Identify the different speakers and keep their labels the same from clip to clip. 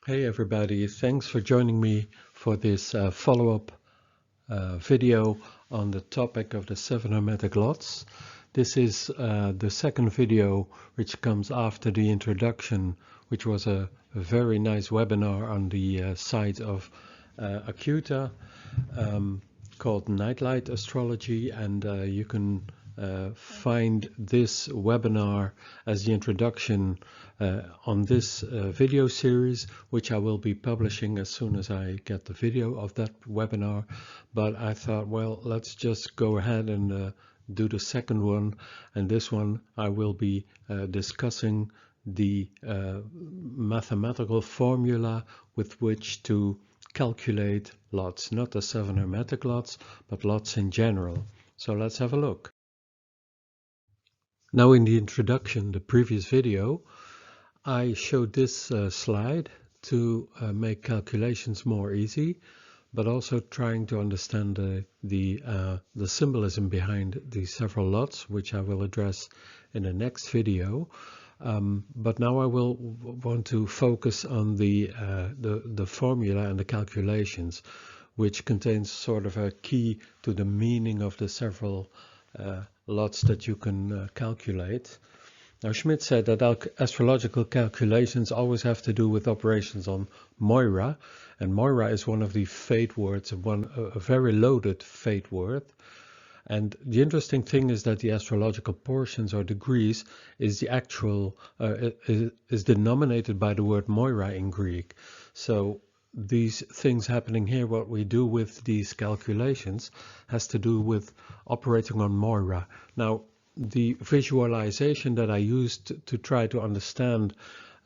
Speaker 1: Hey everybody, thanks for joining me for this follow-up video on the topic of the 7 hermetic lots. This is the second video which comes after the introduction, which was a very nice webinar on the site of Acuta called Nightlight Astrology, and you can find this webinar as the introduction on this video series, which I will be publishing as soon as I get the video of that webinar. But I thought, well, let's just go ahead and do the second one, and this one I will be discussing the mathematical formula with which to calculate lots, not the 7 hermetic lots, but lots in general. So let's have a look. Now, in the introduction, the previous video, I showed this slide to make calculations more easy, but also trying to understand the symbolism behind the several lots, which I will address in the next video. But now I will want to focus on the formula and the calculations, which contains sort of a key to the meaning of the several lots that you can calculate. Now, Schmidt said that astrological calculations always have to do with operations on Moira, and Moira is one of the fate words, a very loaded fate word. And the interesting thing is that the astrological portions or degrees is the actual is denominated by the word Moira in Greek. So these things happening here, what we do with these calculations has to do with operating on Moira. Now, the visualization that I used to try to understand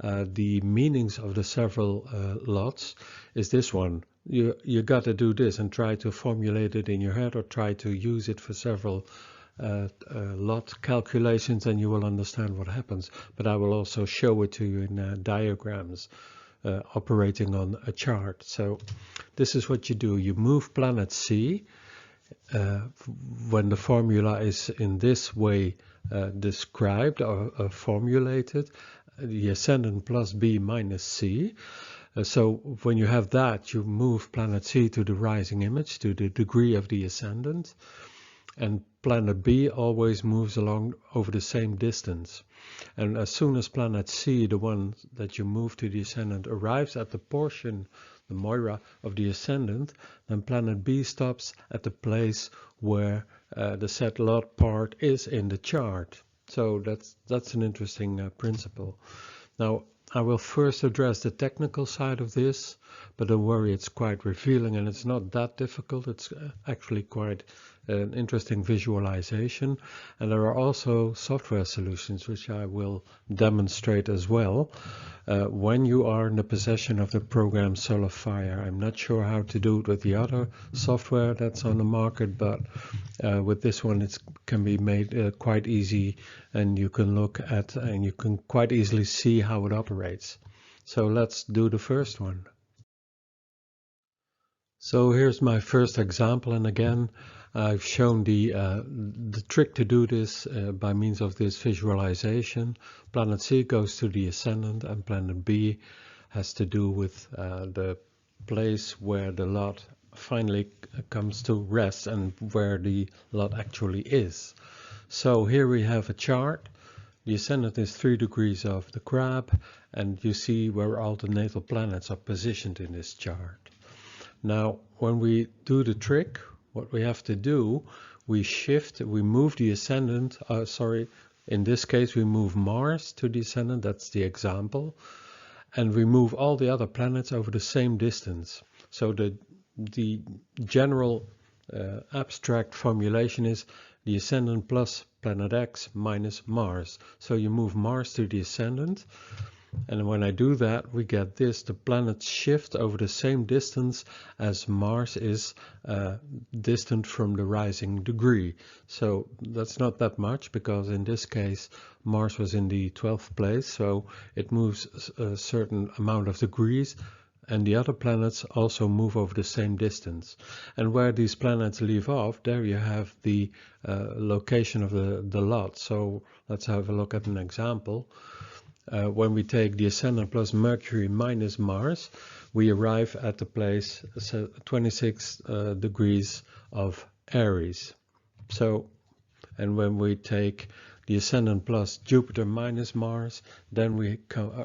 Speaker 1: the meanings of the several lots is this one. You got to do this and try to formulate it in your head, or try to use it for several lot calculations, and you will understand what happens. But I will also show it to you in diagrams operating on a chart. So this is what you do. You move planet C when the formula is in this way described or formulated, the ascendant plus B minus C. So when you have that, you move planet C to the rising image, to the degree of the ascendant, and planet B always moves along over the same distance. And as soon as planet C, the one that you move to the ascendant, arrives at the portion, the Moira of the ascendant, then planet B stops at the place where the set lot part is in the chart. So that's an interesting principle. Now, I will first address the technical side of this, but don't worry, it's quite revealing and it's not that difficult. It's actually quite an interesting visualization, and there are also software solutions which I will demonstrate as well when you are in the possession of the program SolarFire. I'm not sure how to do it with the other software that's on the market, but with this one it can be made quite easy, and you can look at and you can quite easily see how it operates. So let's do the first one. So here's my first example, and again I've shown the trick to do this by means of this visualization. Planet C goes to the ascendant, and planet B has to do with the place where the lot finally comes to rest and where the lot actually is. So here we have a chart. The ascendant is 3 degrees of the crab, and you see where all the natal planets are positioned in this chart. Now, when we do the trick, what we have to do, we move the ascendant, in this case we move Mars to the ascendant, that's the example, and we move all the other planets over the same distance. So the general abstract formulation is the ascendant plus planet X minus Mars. So you move Mars to the ascendant, and when I do that, we get this: the planets shift over the same distance as Mars is distant from the rising degree. So that's not that much, because in this case Mars was in the 12th place, so it moves a certain amount of degrees, and the other planets also move over the same distance. And where these planets leave off, there you have the location of the lot. So let's have a look at an example. when we take the ascendant plus Mercury minus Mars, we arrive at the place 26 degrees of Aries. So, and when we take the ascendant plus Jupiter minus Mars, then we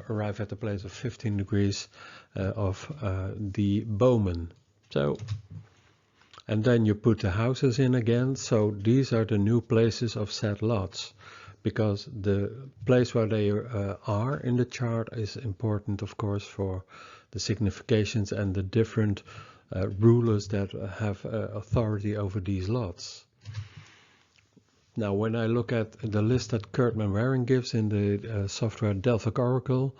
Speaker 1: arrive at the place of 15 degrees of the Bowman. So, and then you put the houses in again. So these are the new places of said lots, because the place where they are in the chart is important, of course, for the significations and the different rulers that have authority over these lots. Now, when I look at the list that Kurt Manwaring gives in the software Delphic Oracle,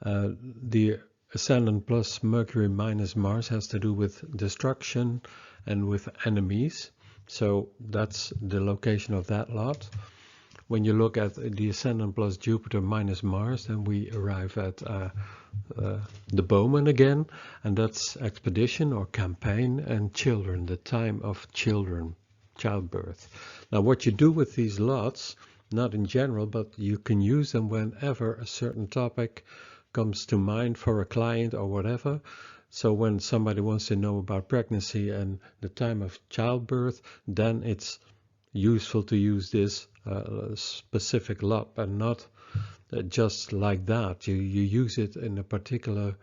Speaker 1: the ascendant plus Mercury minus Mars has to do with destruction and with enemies. So that's the location of that lot. When you look at the ascendant plus Jupiter minus Mars, then we arrive at the Bowman again, and that's expedition or campaign and children, the time of children, childbirth. Now what you do with these lots, not in general, but you can use them whenever a certain topic comes to mind for a client or whatever. So when somebody wants to know about pregnancy and the time of childbirth, then it's useful to use this specific lot, and not just like that. You use it in a particular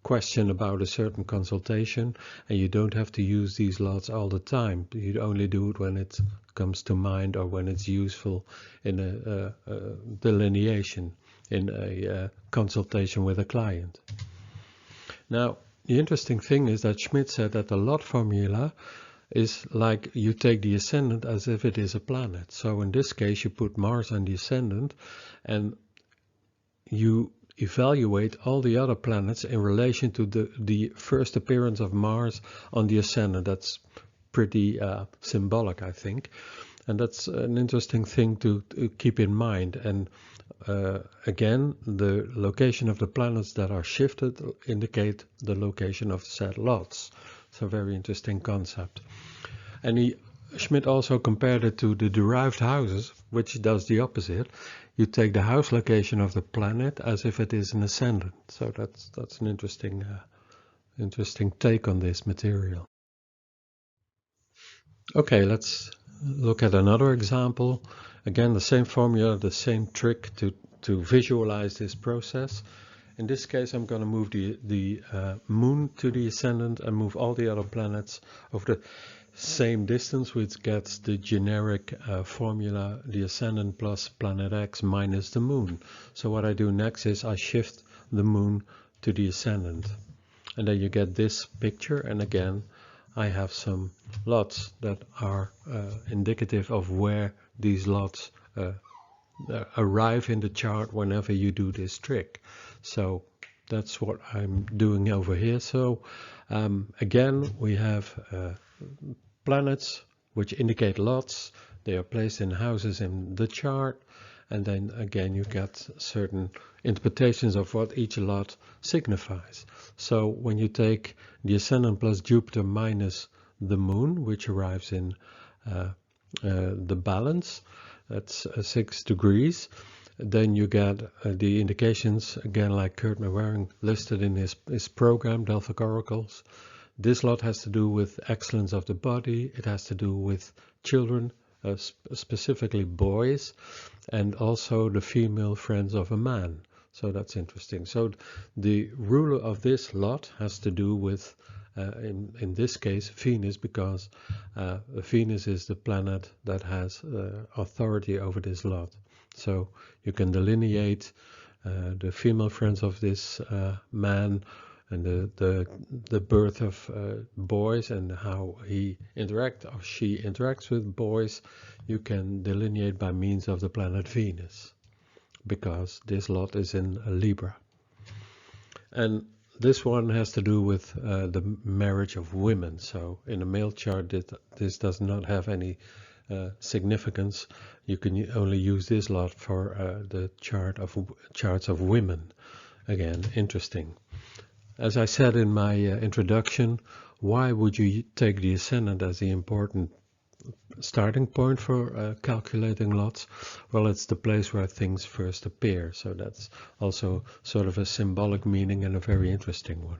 Speaker 1: question about a certain consultation, and you don't have to use these lots all the time. You only do it when it comes to mind or when it's useful in a delineation, in a consultation with a client. Now, the interesting thing is that Schmidt said that the lot formula is like you take the ascendant as if it is a planet. So in this case, you put Mars on the ascendant and you evaluate all the other planets in relation to the first appearance of Mars on the ascendant. That's pretty symbolic, I think. And that's an interesting thing to keep in mind. And again, the location of the planets that are shifted indicate the location of said lots. So very interesting concept. And Schmidt also compared it to the derived houses, which does the opposite. You take the house location of the planet as if it is an ascendant. So that's an interesting take on this material. Okay, let's look at another example. Again, the same formula, the same trick to visualize this process. In this case, I'm going to move the moon to the ascendant and move all the other planets over the same distance, which gets the generic formula, the ascendant plus planet X minus the moon. So what I do next is I shift the moon to the ascendant. And then you get this picture, and again, I have some lots that are indicative of where these lots arrive in the chart whenever you do this trick. So that's what I'm doing over here. So again, we have planets which indicate lots. They are placed in houses in the chart, and then again you get certain interpretations of what each lot signifies. So when you take the ascendant plus Jupiter minus the moon, which arrives in the balance, that's 6 degrees, then you get the indications, again like Kurt Manwaring listed in his program, Delphic Oracles. This lot has to do with excellence of the body, it has to do with children, specifically boys, and also the female friends of a man. So that's interesting. So the ruler of this lot has to do with, in this case, Venus, because Venus is the planet that has authority over this lot. So you can delineate the female friends of this man, and the birth of boys, and how he interacts or she interacts with boys. You can delineate by means of the planet Venus, because this lot is in Libra. And this one has to do with the marriage of women. So in a male chart, this does not have any significance. You can only use this lot for the charts of women. Again, interesting. As I said in my introduction, why would you take the ascendant as the important starting point for calculating lots? Well, it's the place where things first appear. So that's also sort of a symbolic meaning and a very interesting one.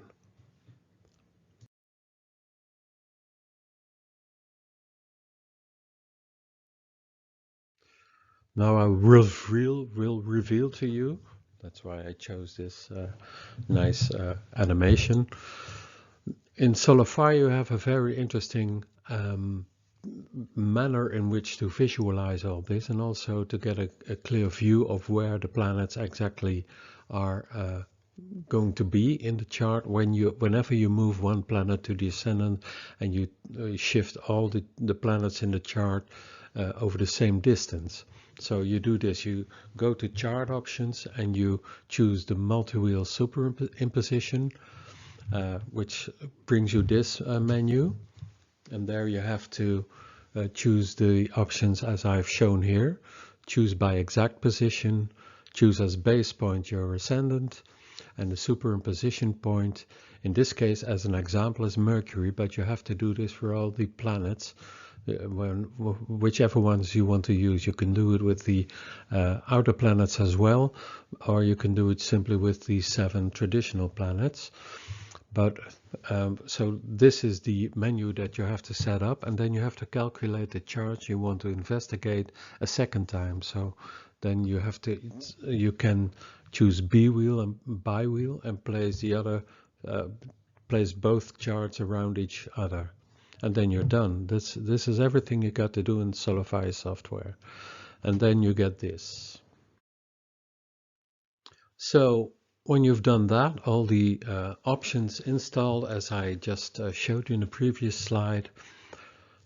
Speaker 1: Now I will reveal to you. That's why I chose this nice animation. In Solify you have a very interesting manner in which to visualize all this, and also to get a clear view of where the planets exactly are going to be in the chart whenever you move one planet to the ascendant and you shift all the planets in the chart over the same distance. So you do this, you go to chart options and you choose the multi-wheel superimposition, which brings you this menu, and there you have to choose the options as I've shown here. Choose by exact position, choose as base point your ascendant, and the superimposition point, in this case as an example, is Mercury, but you have to do this for all the planets. Whichever ones you want to use, you can do it with the outer planets as well, or you can do it simply with the 7 traditional planets. But so this is the menu that you have to set up, and then you have to calculate the charts you want to investigate a second time. So then you have to, you can choose B wheel and bi wheel and place the other, place both charts around each other, and then you're done. This is everything you got to do in Solify software, and then you get this. So when you've done that, all the options installed as I just showed you in the previous slide,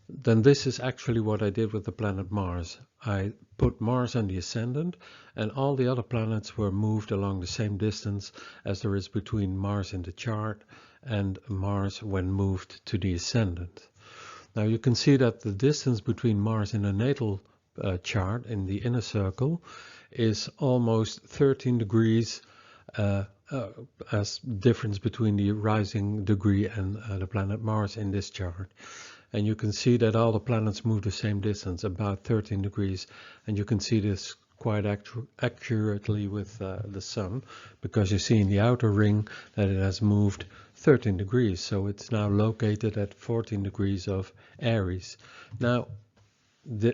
Speaker 1: then this is actually what I did with the planet Mars. I put Mars on the ascendant, and all the other planets were moved along the same distance as there is between Mars in the chart and Mars when moved to the ascendant. Now you can see that the distance between Mars in the natal chart in the inner circle is almost 13 degrees as difference between the rising degree and the planet Mars in this chart. And you can see that all the planets move the same distance, about 13 degrees, and you can see this quite accurately with the Sun, because you see in the outer ring that it has moved 13 degrees, so it's now located at 14 degrees of Aries. Now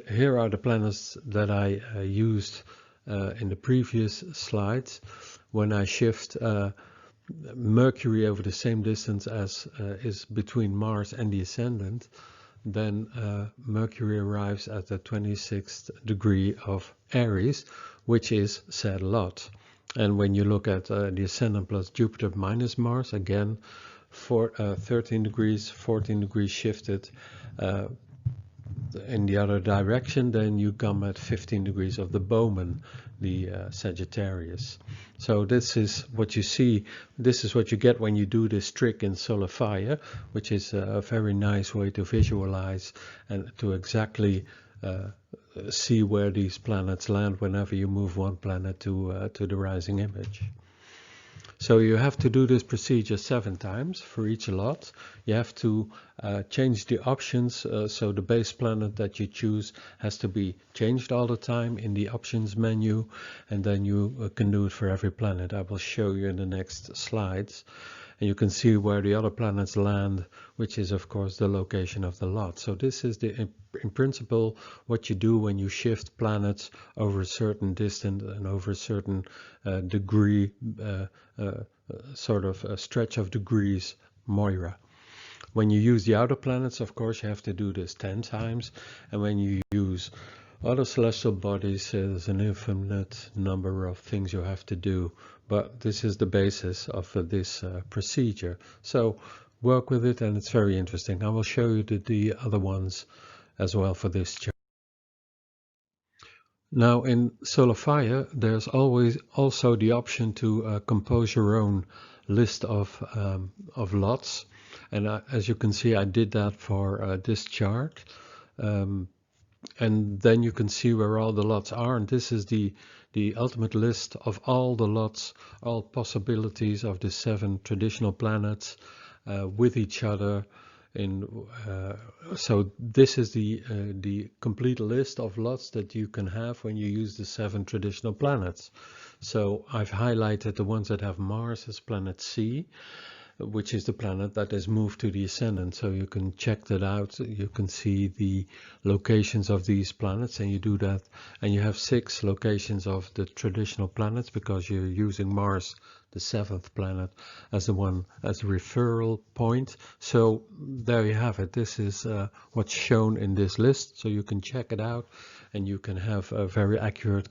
Speaker 1: here are the planets that I used in the previous slides. When I shift Mercury over the same distance as is between Mars and the ascendant, then Mercury arrives at the 26th degree of Aries, which is said a lot. And when you look at the ascendant plus Jupiter minus Mars, again, for 13 degrees, 14 degrees shifted in the other direction, then you come at 15 degrees of the Bowman, the Sagittarius. So this is what you see, this is what you get when you do this trick in Solify, which is a very nice way to visualize and to exactly see where these planets land whenever you move one planet to the rising image. So you have to do this procedure 7 times for each lot. You have to change the options, so the base planet that you choose has to be changed all the time in the options menu, and then you can do it for every planet. I will show you in the next slides. And you can see where the other planets land, which is of course the location of the lot. So this is in principle what you do when you shift planets over a certain distance and over a certain degree, sort of a stretch of degrees, Moira. When you use the outer planets, of course, you have to do this 10 times. And when you use other celestial bodies, there's an infinite number of things you have to do. But this is the basis of this procedure. So work with it, and it's very interesting. I will show you the other ones as well for this chart. Now in Solify, there's always also the option to compose your own list of lots. And as you can see, I did that for this chart. And then you can see where all the lots are, and this is the ultimate list of all the lots, all possibilities of the 7 traditional planets with each other So this is the complete list of lots that you can have when you use the 7 traditional planets. So I've highlighted the ones that have Mars as planet C, which is the planet that is moved to the ascendant. So you can check that out. You can see the locations of these planets, and you do that, and you have 6 locations of the traditional planets because you're using Mars, the 7th planet, as the one as a referral point. So there you have it. This is what's shown in this list, so you can check it out and you can have a very accurate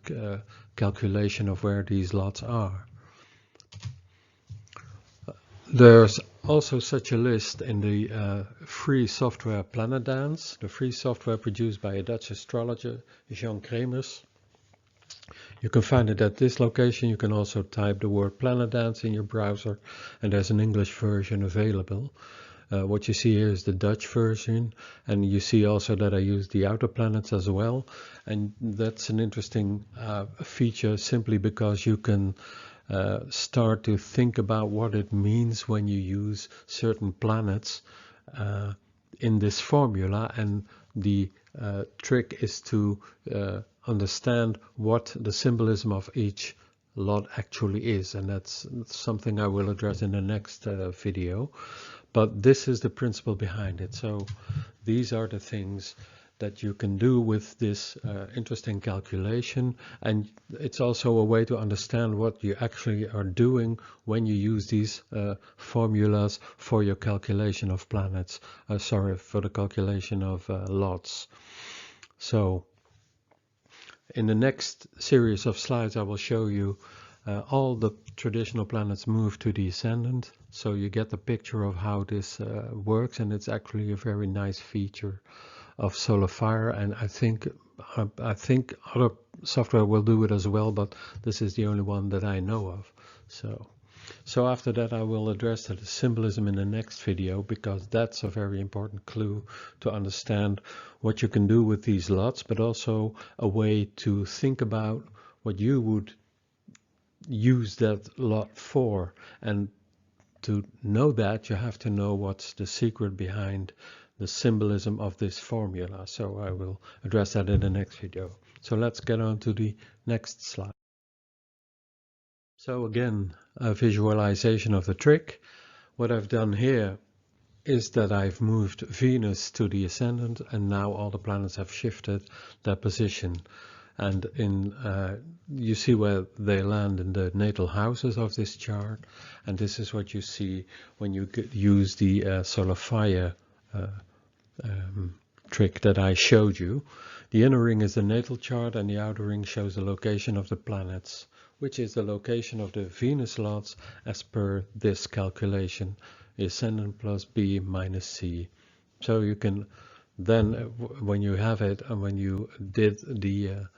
Speaker 1: calculation of where these lots are. There's also such a list in the free software Planet Dance, the free software produced by a Dutch astrologer, Jean Kremers. You can find it at this location. You can also type the word Planet Dance in your browser, and there's an English version available. What you see here is the Dutch version, and you see also that I use the outer planets as well, and that's an interesting feature simply because you can start to think about what it means when you use certain planets in this formula, and the trick is to understand what the symbolism of each lot actually is, and that's something I will address in the next video. But this is the principle behind it. So these are the things that you can do with this interesting calculation, and it's also a way to understand what you actually are doing when you use these formulas for your calculation of planets, for the calculation of lots. So in the next series of slides I will show you all the traditional planets move to the ascendant, so you get the picture of how this works, and it's actually a very nice feature of Solar Fire, and I think other software will do it as well, but this is the only one that I know of. So after that I will address the symbolism in the next video, because that's a very important clue to understand what you can do with these lots, but also a way to think about what you would use that lot for. And to know that, you have to know what's the secret behind the symbolism of this formula. So I will address that in the next video. So let's get on to the next slide. So again, a visualization of the trick. What I've done here is that I've moved Venus to the ascendant, and now all the planets have shifted their position. And you see where they land in the natal houses of this chart, and this is what you see when you use the Solar Fire trick that I showed you. The inner ring is the natal chart, and the outer ring shows the location of the planets, which is the location of the Venus lots as per this calculation, ascendant plus B minus C. So you can then, when you have it, and when you did the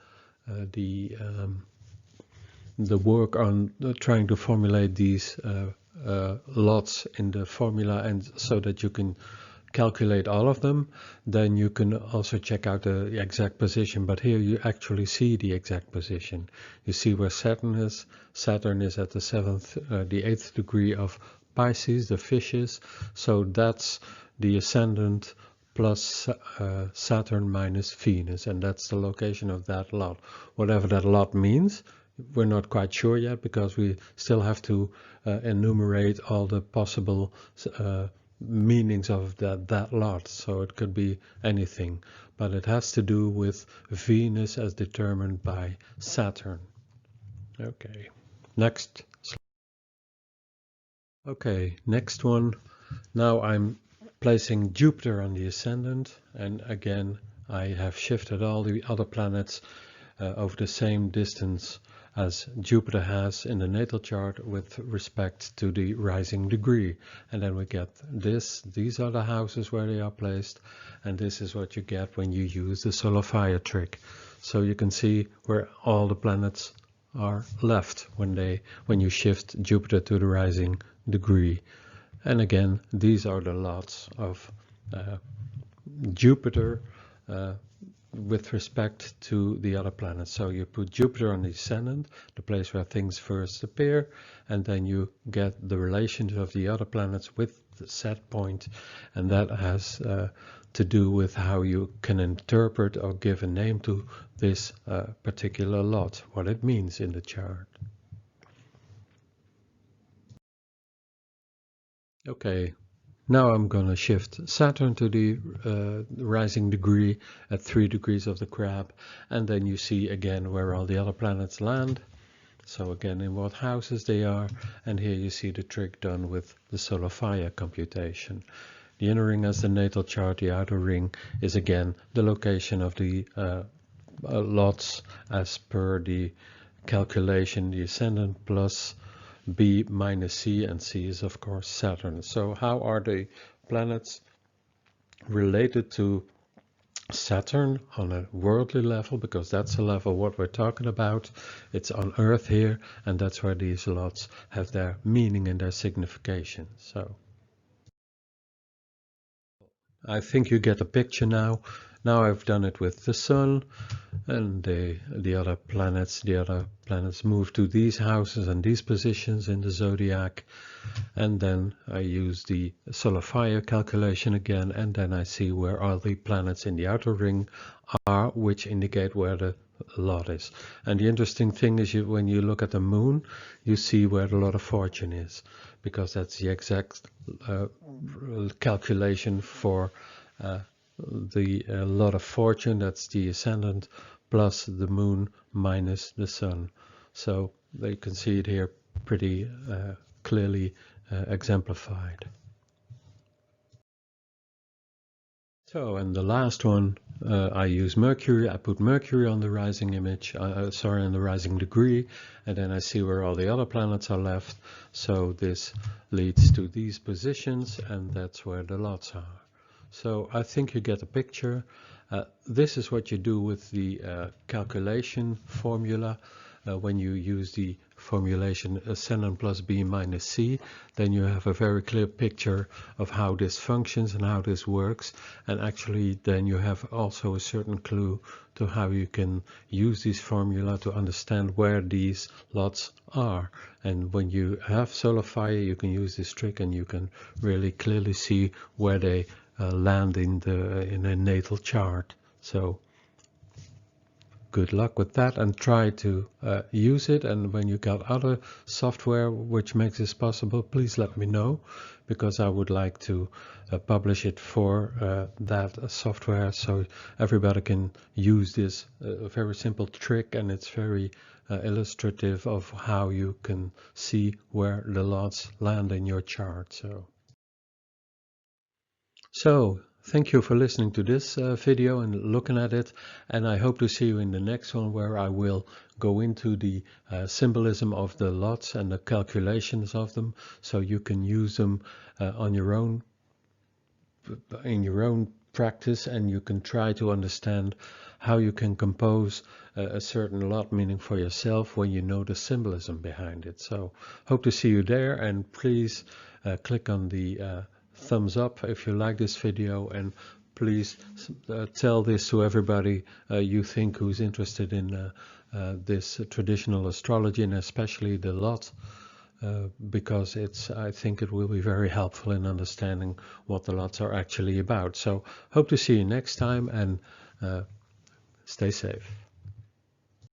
Speaker 1: work on trying to formulate these lots in the formula, and so that you can calculate all of them, then you can also check out the exact position. But here you actually see the exact position. You see where Saturn is. Saturn is at the 8th degree of Pisces, the fishes. So that's the ascendant plus Saturn minus Venus, and that's the location of that lot. Whatever that lot means, we're not quite sure yet, because we still have to enumerate all the possible meanings of that lot. So it could be anything, but it has to do with Venus as determined by Saturn. Okay, next slide. Okay, next one. Now I'm placing Jupiter on the ascendant, and again I have shifted all the other planets over the same distance as Jupiter has in the natal chart with respect to the rising degree. And then we get this. These are the houses where they are placed, and this is what you get when you use the Solar Fire trick. So you can see where all the planets are left when you shift Jupiter to the rising degree. And again, these are the lots of Jupiter with respect to the other planets. So you put Jupiter on the ascendant, the place where things first appear, and then you get the relations of the other planets with the set point, and that has to do with how you can interpret or give a name to this particular lot, what it means in the chart. Okay, now I'm going to shift Saturn to the rising degree at 3 degrees of the crab, and then you see again where all the other planets land. So again in what houses they are, and here you see the trick done with the solar fire computation. The inner ring as the natal chart, the outer ring is again the location of the lots as per the calculation, the ascendant plus B minus C, and C is of course Saturn. So how are the planets related to Saturn on a worldly level? Because that's the level what we're talking about. It's on Earth here, and that's where these lots have their meaning and their signification. So I think you get a picture now. Now I've done it with the Sun, and the other planets move to these houses and these positions in the zodiac, and then I use the solar fire calculation again, and then I see where all the planets in the outer ring are, which indicate where the lot is. And the interesting thing is when you look at the moon, you see where the lot of fortune is, because that's the exact calculation for the lot of fortune. That's the ascendant plus the moon minus the sun. So you can see it here pretty clearly exemplified. So, and the last one, I use Mercury. I put Mercury on the rising image, on the rising degree, and then I see where all the other planets are left. So this leads to these positions, and that's where the lots are. So I think you get a picture. This is what you do with the calculation formula. When you use the formulation ascendant plus B minus C, then you have a very clear picture of how this functions and how this works, and actually then you have also a certain clue to how you can use this formula to understand where these lots are. And when you have solar fire, you can use this trick and you can really clearly see where they land in a natal chart. So good luck with that, and try to use it. And when you got other software which makes this possible, please let me know, because I would like to publish it for that software so everybody can use this very simple trick, and it's very illustrative of how you can see where the lots land in your chart. So thank you for listening to this video and looking at it, and I hope to see you in the next one, where I will go into the symbolism of the lots and the calculations of them, so you can use them on your own, in your own practice, and you can try to understand how you can compose a certain lot meaning for yourself when you know the symbolism behind it. So hope to see you there, and please click on the thumbs up if you like this video, and please tell this to everybody you think who's interested in this traditional astrology, and especially the lot, because I think it will be very helpful in understanding what the lots are actually about. So hope to see you next time, and stay safe.